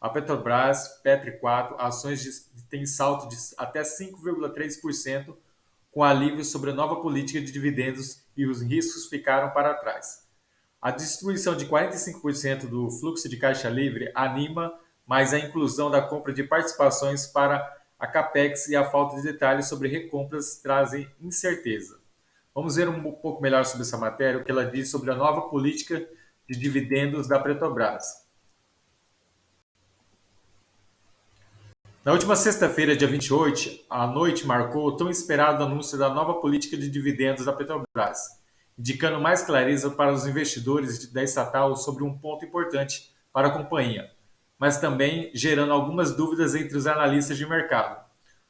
A Petrobras, Petri 4, têm salto de até 5,3%, com alívio sobre a nova política de dividendos e os riscos ficaram para trás. A distribuição de 45% do fluxo de caixa livre anima, mas a inclusão da compra de participações para a Capex e a falta de detalhes sobre recompras trazem incerteza. Vamos ver um pouco melhor sobre essa matéria, o que ela diz sobre a nova política de dividendos da Petrobras. Na última sexta-feira, dia 28, a noite marcou o tão esperado anúncio da nova política de dividendos da Petrobras, indicando mais clareza para os investidores da estatal sobre um ponto importante para a companhia, mas também gerando algumas dúvidas entre os analistas de mercado.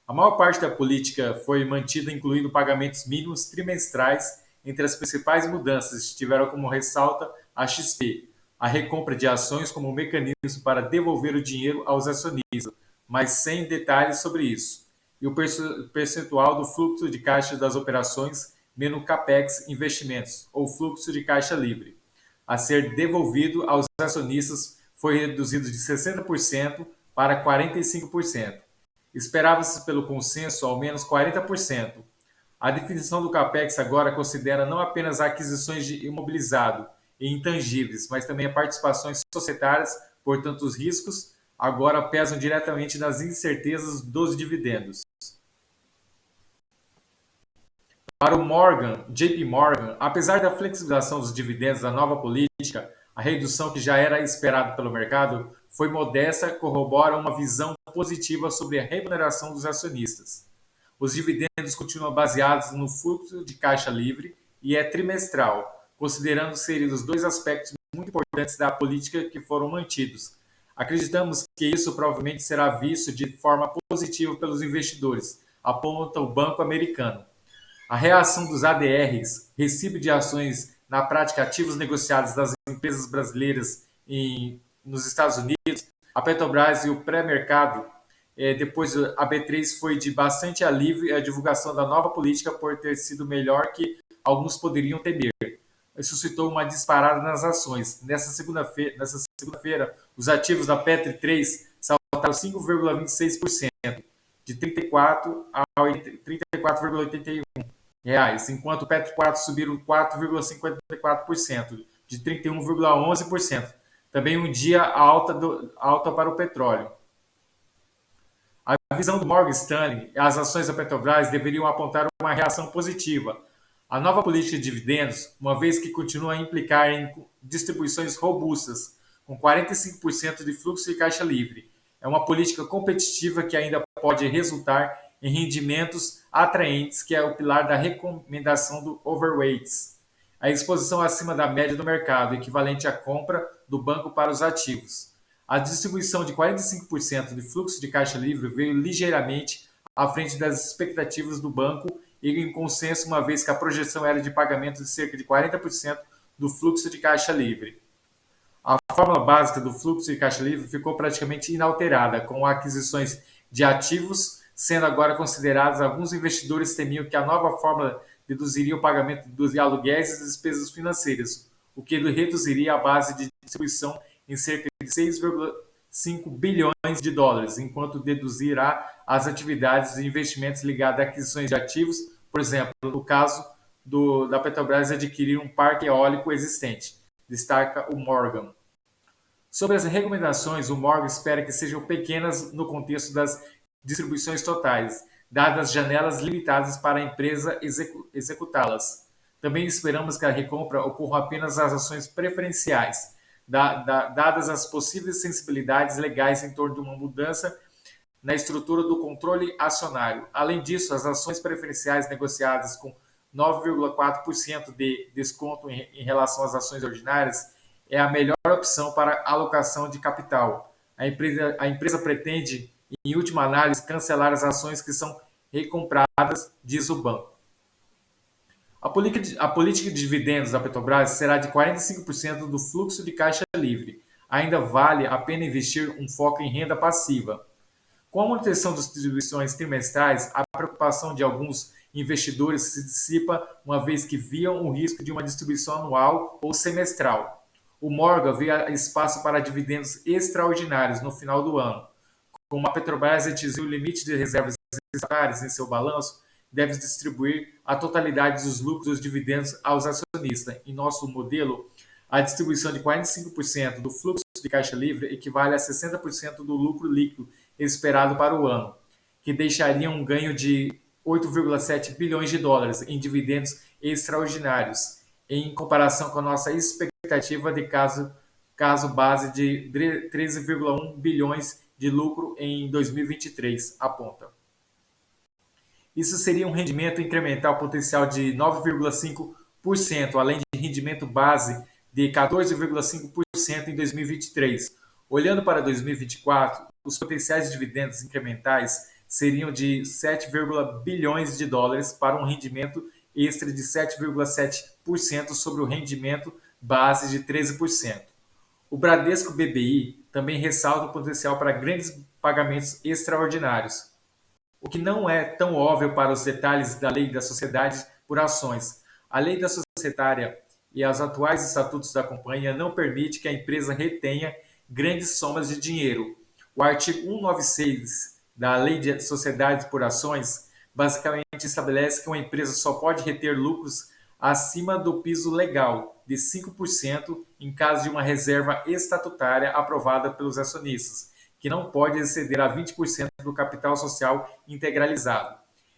A maior parte da política foi mantida, incluindo pagamentos mínimos trimestrais. Entre as principais mudanças tiveram como ressalta a XP, a recompra de ações como um mecanismo para devolver o dinheiro aos acionistas, mas sem detalhes sobre isso, e o percentual do fluxo de caixa das operações menos capex investimentos, ou fluxo de caixa livre, a ser devolvido aos acionistas foi reduzido de 60% para 45%. Esperava-se pelo consenso ao menos 40%. A definição do capex agora considera não apenas aquisições de imobilizado e intangíveis, mas também participações societárias, portanto os riscos agora pesam diretamente nas incertezas dos dividendos. Para o JP Morgan, apesar da flexibilização dos dividendos da nova política, a redução que já era esperada pelo mercado foi modesta, corrobora uma visão positiva sobre a remuneração dos acionistas. Os dividendos continuam baseados no fluxo de caixa livre e é trimestral, considerando serem os dois aspectos muito importantes da política que foram mantidos. Acreditamos que isso provavelmente será visto de forma positiva pelos investidores, aponta o Banco Americano. A reação dos ADRs, recibo de ações na prática ativos negociados das empresas brasileiras nos Estados Unidos, a Petrobras e o pré-mercado, depois a B3 foi de bastante alívio e a divulgação da nova política por ter sido melhor que alguns poderiam temer. Isso suscitou uma disparada nas ações. Nessa segunda-feira, os ativos da Petri 3 saltaram 5,26%, de 34 a 34,81 reais, enquanto o Petri 4 subiram 4,54%, de 31,11%. Também um dia alta para o petróleo. A visão do Morgan Stanley, as ações da Petrobras deveriam apontar uma reação positiva. A nova política de dividendos, uma vez que continua a implicar em distribuições robustas, com 45% de fluxo de caixa livre, é uma política competitiva que ainda pode resultar em rendimentos atraentes, que é o pilar da recomendação do overweights, a exposição acima da média do mercado, equivalente à compra do banco para os ativos. A distribuição de 45% de fluxo de caixa livre veio ligeiramente à frente das expectativas do banco e em consenso, uma vez que a projeção era de pagamento de cerca de 40% do fluxo de caixa livre. A fórmula básica do fluxo de caixa livre ficou praticamente inalterada, com aquisições de ativos sendo agora consideradas. Alguns investidores temiam que a nova fórmula deduziria o pagamento dos aluguéis e despesas financeiras, o que reduziria a base de distribuição em cerca de 6,5 bilhões de dólares, enquanto deduzirá as atividades de investimentos ligadas a aquisições de ativos, por exemplo, no caso da Petrobras adquirir um parque eólico existente, destaca o Morgan. Sobre as recomendações, o Morgan espera que sejam pequenas no contexto das distribuições totais, dadas as janelas limitadas para a empresa executá-las. Também esperamos que a recompra ocorra apenas as ações preferenciais, dadas as possíveis sensibilidades legais em torno de uma mudança na estrutura do controle acionário. Além disso, as ações preferenciais negociadas com 9,4% de desconto em relação às ações ordinárias é a melhor opção para alocação de capital. A empresa pretende, em última análise, cancelar as ações que são recompradas, diz o banco. A política de dividendos da Petrobras será de 45% do fluxo de caixa livre. Ainda vale a pena investir um foco em renda passiva. Com a manutenção das distribuições trimestrais, a preocupação de alguns investidores se dissipa, uma vez que viam o risco de uma distribuição anual ou semestral. o Morgan vê espaço para dividendos extraordinários no final do ano. Como a Petrobras atingiu o limite de reservas estatutárias em seu balanço, deve distribuir a totalidade dos lucros dos dividendos aos acionistas. Em nosso modelo, a distribuição de 45% do fluxo de caixa livre equivale a 60% do lucro líquido esperado para o ano, que deixaria um ganho de 8,7 bilhões de dólares em dividendos extraordinários, em comparação com a nossa expectativa de caso base de 13,1 bilhões de lucro em 2023, aponta. Isso seria um rendimento incremental potencial de 9,5%, além de rendimento base de 14,5% em 2023. Olhando para 2024, os potenciais dividendos incrementais seriam de 7, bilhões de dólares para um rendimento extra de 7,7% sobre o rendimento base de 13%. O Bradesco BBI também ressalta o potencial para grandes pagamentos extraordinários, o que não é tão óbvio para os detalhes da Lei das Sociedades por Ações. A Lei da Societária e os atuais estatutos da companhia não permite que a empresa retenha grandes somas de dinheiro. O artigo 196 da Lei de Sociedades por Ações basicamente estabelece que uma empresa só pode reter lucros acima do piso legal de 5% em caso de uma reserva estatutária aprovada pelos acionistas, que não pode exceder a 20% do capital social integralizado.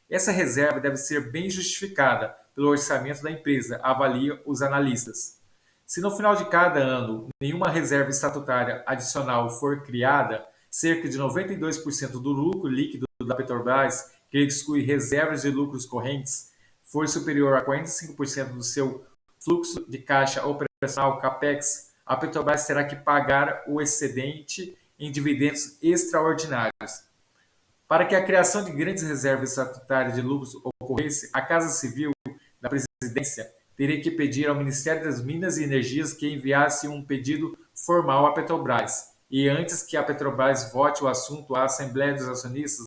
Essa reserva deve ser bem justificada pelo orçamento da empresa, avalia os analistas. Se no final de cada ano nenhuma reserva estatutária adicional for criada, cerca de 92% do lucro líquido da Petrobras, que exclui reservas de lucros correntes, for superior a 45% do seu fluxo de caixa operacional CAPEX, a Petrobras terá que pagar o excedente em dividendos extraordinários. Para que a criação de grandes reservas estatutárias de lucros ocorresse, a Casa Civil da Presidência teria que pedir ao Ministério das Minas e Energias que enviasse um pedido formal à Petrobras. E antes que a Petrobras vote o assunto à Assembleia dos Acionistas,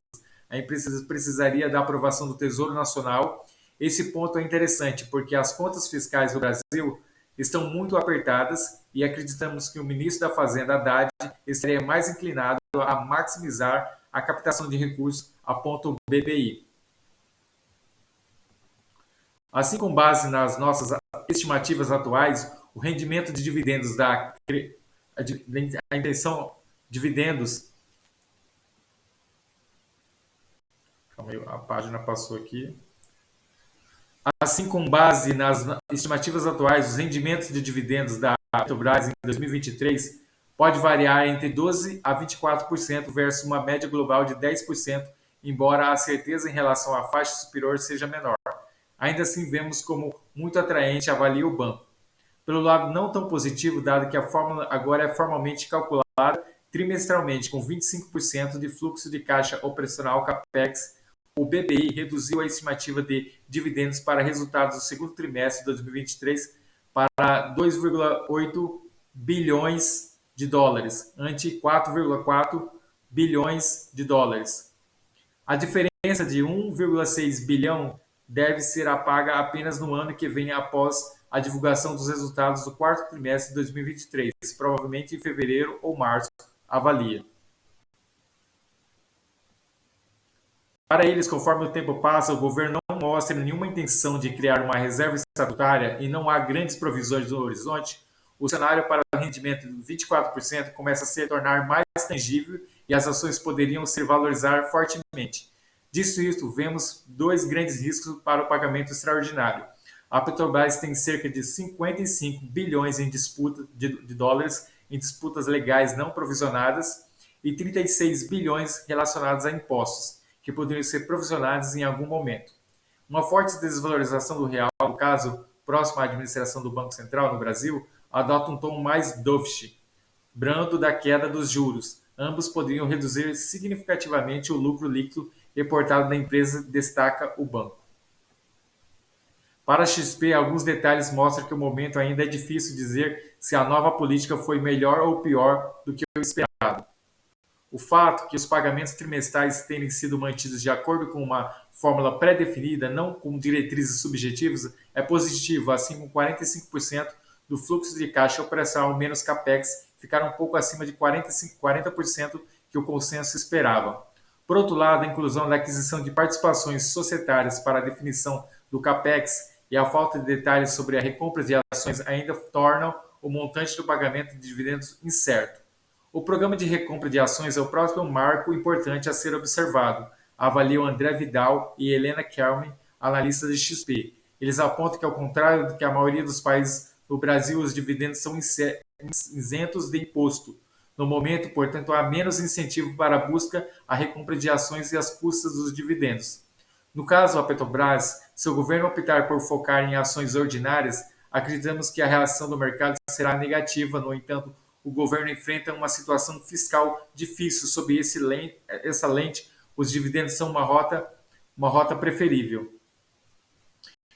a empresa precisaria da aprovação do Tesouro Nacional. Esse ponto é interessante porque as contas fiscais do Brasil estão muito apertadas e acreditamos que o ministro da Fazenda, Haddad, estaria mais inclinado a maximizar a captação de recursos, aponta o BBI. Assim, com base nas nossas estimativas atuais, o rendimento de dividendos a intenção dividendos. Calma aí, a página passou aqui. Assim, com base nas estimativas atuais, os rendimentos de dividendos da Petrobras em 2023 pode variar entre 12% a 24% versus uma média global de 10%, embora a certeza em relação à faixa superior seja menor. Ainda assim, vemos como muito atraente avalia o banco. Pelo lado não tão positivo, dado que a fórmula agora é formalmente calculada trimestralmente com 25% de fluxo de caixa operacional CAPEX, o BBI reduziu a estimativa de dividendos para resultados do segundo trimestre de 2023 para 2,8 bilhões de dólares, ante 4,4 bilhões de dólares. A diferença de 1,6 bilhão deve ser paga apenas no ano que vem após a divulgação dos resultados do quarto trimestre de 2023, provavelmente em fevereiro ou março, avalia. Para eles, conforme o tempo passa, o governo não mostra nenhuma intenção de criar uma reserva estatutária e não há grandes provisões no horizonte, o cenário para o rendimento de 24% começa a se tornar mais tangível e as ações poderiam se valorizar fortemente. Disso isto, vemos dois grandes riscos para o pagamento extraordinário. A Petrobras tem cerca de 55 bilhões em disputa de dólares em disputas legais não provisionadas e 36 bilhões relacionados a impostos, que poderiam ser provisionados em algum momento. Uma forte desvalorização do real, no caso, próximo à administração do Banco Central no Brasil, adota um tom mais dovish, brando da queda dos juros. Ambos poderiam reduzir significativamente o lucro líquido reportado da empresa, destaca o banco. Para a XP, alguns detalhes mostram que o momento ainda é difícil dizer se a nova política foi melhor ou pior do que o esperado. O fato que os pagamentos trimestrais terem sido mantidos de acordo com uma fórmula pré-definida, não com diretrizes subjetivas, é positivo, assim como 45% do fluxo de caixa operacional menos capex ficaram um pouco acima de 40% que o consenso esperava. Por outro lado, a inclusão da aquisição de participações societárias para a definição do capex e a falta de detalhes sobre a recompra de ações ainda tornam o montante do pagamento de dividendos incerto. O programa de recompra de ações é o próximo marco importante a ser observado, avaliam André Vidal e Helena Kelman, analistas de XP. Eles apontam que, ao contrário do que a maioria dos países, no Brasil os dividendos são isentos de imposto. No momento, portanto, há menos incentivo para a busca, a recompra de ações e as custas dos dividendos. No caso, a Petrobras, se o governo optar por focar em ações ordinárias, acreditamos que a reação do mercado será negativa. No entanto, o governo enfrenta uma situação fiscal difícil. Sob essa lente, os dividendos são uma rota preferível.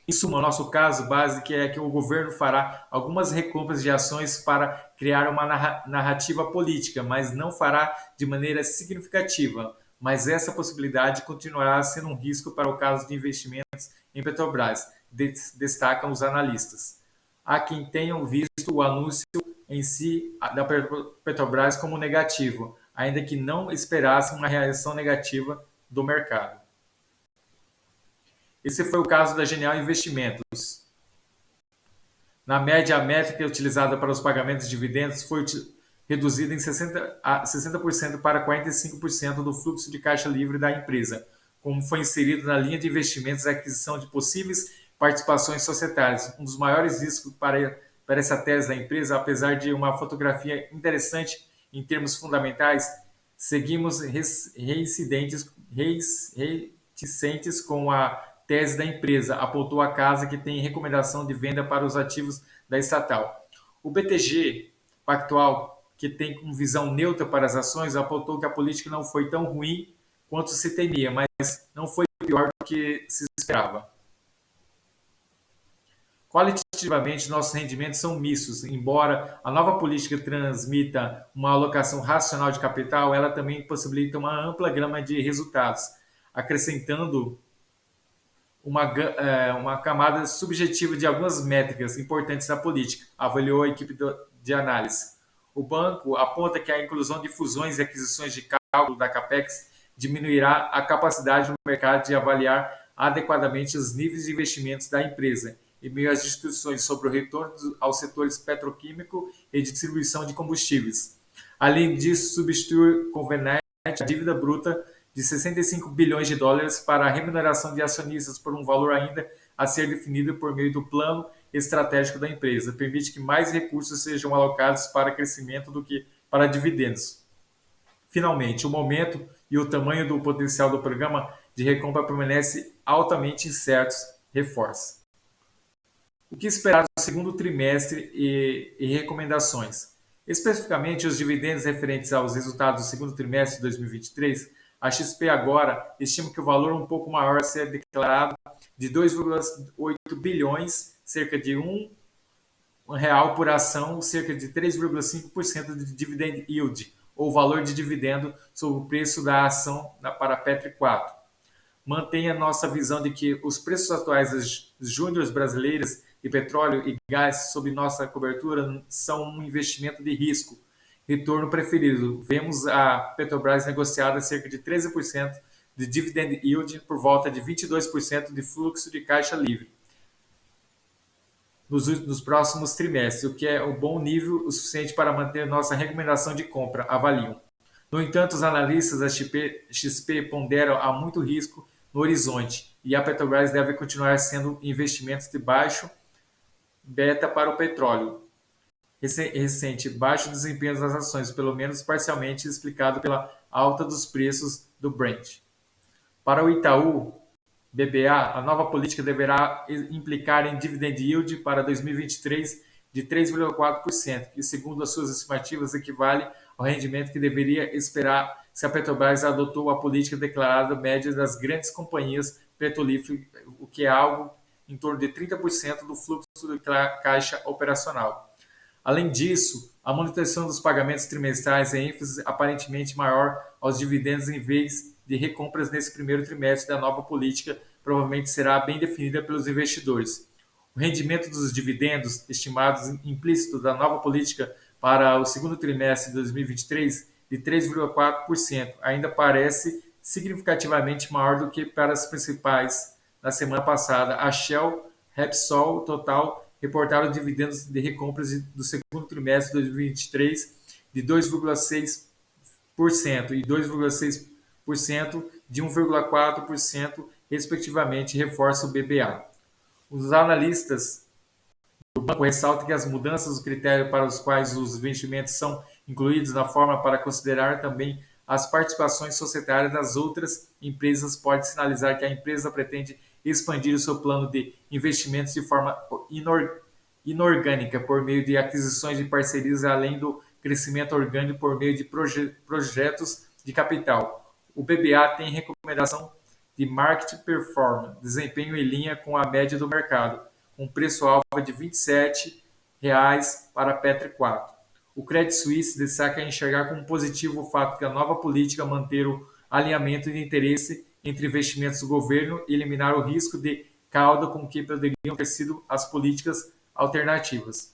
Em suma, o nosso caso básico é que o governo fará algumas recompras de ações para criar uma narrativa política, mas não fará de maneira significativa. Mas essa possibilidade continuará sendo um risco para o caso de investimentos em Petrobras, destacam os analistas. Há quem tenham visto o anúncio em si da Petrobras como negativo, ainda que não esperassem uma reação negativa do mercado. Esse foi o caso da Genial Investimentos. Na média, a métrica utilizada para os pagamentos de dividendos foi reduzida em 60% para 45% do fluxo de caixa livre da empresa, como foi inserido na linha de investimentos a aquisição de possíveis participações societárias. Um dos maiores riscos para essa tese da empresa, apesar de uma fotografia interessante em termos fundamentais, seguimos reticentes com a tese da empresa, apontou a casa que tem recomendação de venda para os ativos da estatal. O BTG Pactual, que tem como visão neutra para as ações, apontou que a política não foi tão ruim quanto se temia, mas não foi pior do que se esperava. Qualitativamente, nossos rendimentos são mistos. Embora a nova política transmita uma alocação racional de capital, ela também possibilita uma ampla gama de resultados, acrescentando uma camada subjetiva de algumas métricas importantes da política, avaliou a equipe de análise. O banco aponta que a inclusão de fusões e aquisições de cálculo da CAPEX diminuirá a capacidade do mercado de avaliar adequadamente os níveis de investimentos da empresa, em meio às discussões sobre o retorno aos setores petroquímico e de distribuição de combustíveis. Além disso, substitui conveniente a dívida bruta de 65 bilhões de dólares para a remuneração de acionistas por um valor ainda a ser definido por meio do plano estratégico da empresa. Permite que mais recursos sejam alocados para crescimento do que para dividendos. Finalmente, o momento e o tamanho do potencial do programa de recompra permanece altamente incertos, reforça. O que esperar do segundo trimestre e recomendações? Especificamente, os dividendos referentes aos resultados do segundo trimestre de 2023, a XP agora estima que o valor um pouco maior a ser declarado de 2,8 bilhões, cerca de R$ 1 por ação, cerca de 3,5% de dividend yield, ou valor de dividendo sobre o preço da ação para a Petri 4. Mantém a nossa visão de que os preços atuais das júniores brasileiras de petróleo e gás sob nossa cobertura são um investimento de risco. Retorno preferido. Vemos a Petrobras negociada cerca de 13% de dividend yield por volta de 22% de fluxo de caixa livre nos próximos trimestres, o que é um bom nível o suficiente para manter nossa recomendação de compra, avaliam. No entanto, os analistas da XP ponderam há muito risco no horizonte e a Petrobras deve continuar sendo investimentos de baixo beta para o petróleo. Recente baixo desempenho das ações, pelo menos parcialmente explicado pela alta dos preços do Brent. Para o Itaú BBA, a nova política deverá implicar em dividend yield para 2023 de 3,4%, que, segundo as suas estimativas, equivale ao rendimento que deveria esperar se a Petrobras adotou a política declarada média das grandes companhias petrolíferas, o que é algo em torno de 30% do fluxo de caixa operacional. Além disso, a manutenção dos pagamentos trimestrais é ênfase aparentemente maior aos dividendos em vez de recompras nesse primeiro trimestre da nova política, provavelmente será bem definida pelos investidores. O rendimento dos dividendos estimados implícito da nova política para o segundo trimestre de 2023 de 3,4% ainda parece significativamente maior do que para as principais na semana passada. A Shell, Repsol, Total reportaram dividendos de recompras do segundo trimestre de 2023 de 2,6% e 2,6% de 1,4%, respectivamente, reforça o BBA. Os analistas do banco ressaltam que as mudanças do critério para os quais os investimentos são incluídos na forma para considerar também as participações societárias das outras empresas pode sinalizar que a empresa pretende expandir o seu plano de investimentos de forma inorgânica por meio de aquisições de parcerias, além do crescimento orgânico por meio de projetos de capital. O BBA tem recomendação de market performance, desempenho em linha com a média do mercado, com preço-alvo de R$ 27 para a Petri 4. O Credit Suisse destaca enxergar como positivo o fato que a nova política manter o alinhamento de interesse entre investimentos do governo e eliminar o risco de cauda com que poderiam ter sido as políticas alternativas.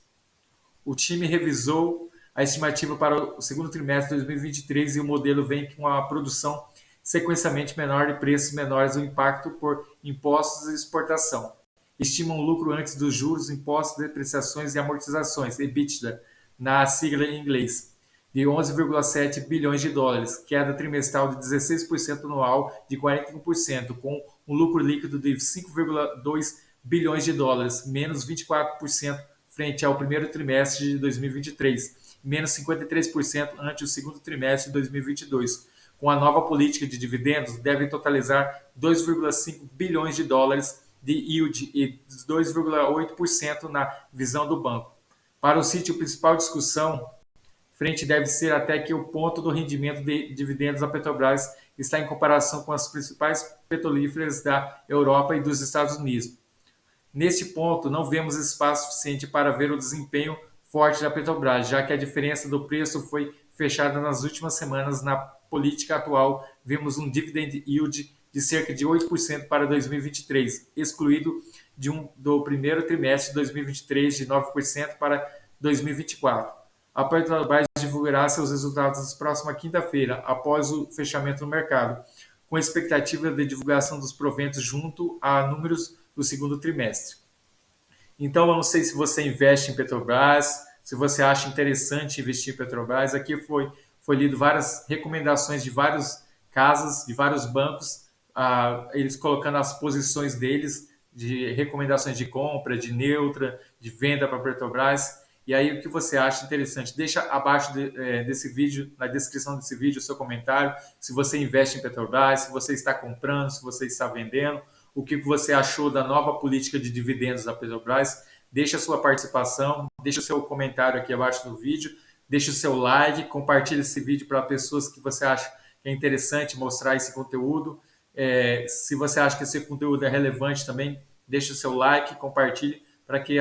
O time revisou a estimativa para o segundo trimestre de 2023 e o modelo vem com a produção sequencialmente menor e preços menores, o impacto por impostos e exportação. Estimam lucro antes dos juros, impostos, depreciações e amortizações, EBITDA, na sigla em inglês, de 11,7 bilhões de dólares, queda trimestral de 16% anual de 41%, com um lucro líquido de 5,2 bilhões de dólares, menos 24% frente ao primeiro trimestre de 2023, menos 53% ante o segundo trimestre de 2022. Com a nova política de dividendos, deve totalizar 2,5 bilhões de dólares de yield e 2,8% na visão do banco. Para o sítio, a principal discussão frente deve ser até que o ponto do rendimento de dividendos da Petrobras está em comparação com as principais petrolíferas da Europa e dos Estados Unidos. Neste ponto, não vemos espaço suficiente para ver o desempenho forte da Petrobras, já que a diferença do preço foi fechada nas últimas semanas. Na política atual, vemos um dividend yield de cerca de 8% para 2023, excluído do primeiro trimestre de 2023 de 9% para 2024. A Petrobras divulgará seus resultados na próxima quinta-feira, após o fechamento do mercado, com expectativa de divulgação dos proventos junto a números do segundo trimestre. Então, eu não sei se você investe em Petrobras, se você acha interessante investir em Petrobras. Aqui foi lido várias recomendações de várias casas, de vários bancos, eles colocando as posições deles, de recomendações de compra, de neutra, de venda para a Petrobras. E aí, o que você acha interessante? Deixa abaixo desse vídeo, na descrição desse vídeo, o seu comentário, se você investe em Petrobras, se você está comprando, se você está vendendo, o que você achou da nova política de dividendos da Petrobras. Deixa a sua participação, deixa o seu comentário aqui abaixo do vídeo, deixa o seu like, compartilhe esse vídeo para pessoas que você acha que é interessante mostrar esse conteúdo. Se você acha que esse conteúdo é relevante também, deixa o seu like, compartilhe, para que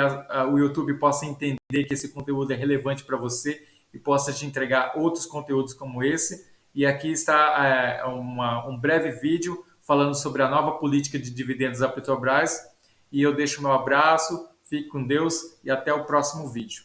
o YouTube possa entender que esse conteúdo é relevante para você e possa te entregar outros conteúdos como esse. E aqui está um breve vídeo falando sobre a nova política de dividendos da Petrobras. E eu deixo meu abraço, fique com Deus e até o próximo vídeo.